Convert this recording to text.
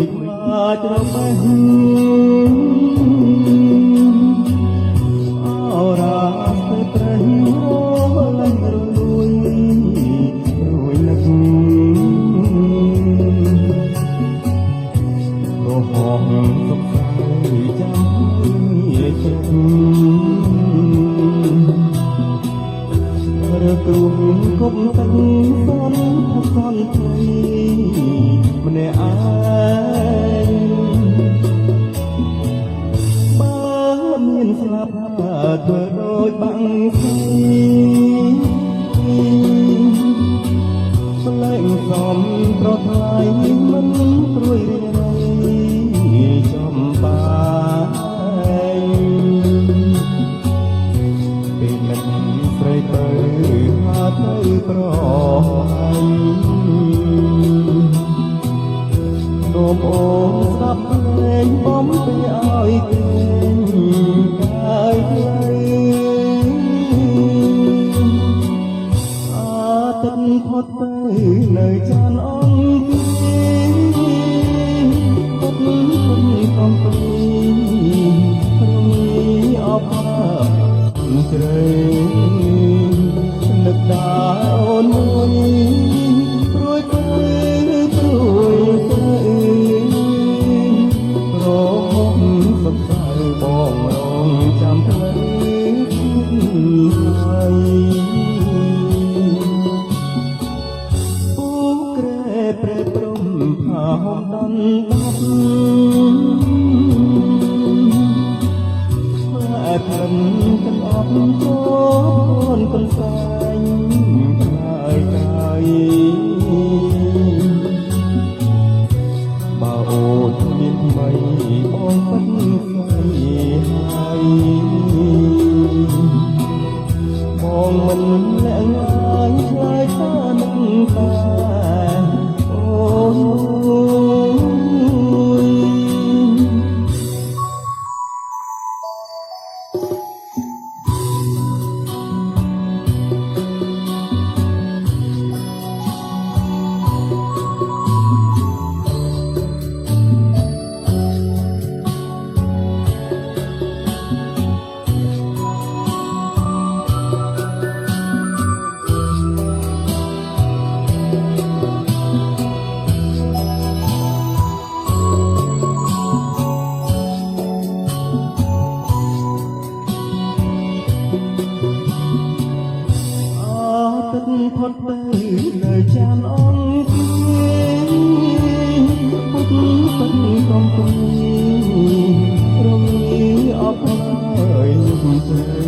យខ្លាចរបេះអរាស្ទើត្រេះរលែងរលួយរួយនឹករហងសុខសាយចាំមានចិត្តរករូបគប់ទឹកសនផសនព្រៃម្នាក់ឯងបើមានស្លាប់ធ្វើដូចបាំងស្រីស្លែងសំប្រថ្លៃមិនព្រួយរៃចំបាយពេលមិនស្រីទៅហាទៅប្រហើយនោមអូនស្ដាប់ភ្លេងបំពីឲ្យគេកាយអាទិត្យផុតទៅនៅចានអង្គពុតកំពីរងអបជ្រៅនឹកដល់អូនមួយព្រួយទៅព្រួយទៅរងសំសើបងរងចាំផ្លូវហើយពូក្រែប្រែព្រំផាហំដំដាប់តែព្រំទាំងអស់ចូលកូនសាយកាយកាយបើអូនមានថ្មីបងពិតស្អីហើយបងមិនលាក់ងាយឆ្លើយថានឹងតែអូនផុតទៅនៅចានអង្គពុតពេញកំពីរងអបហើយជ័យ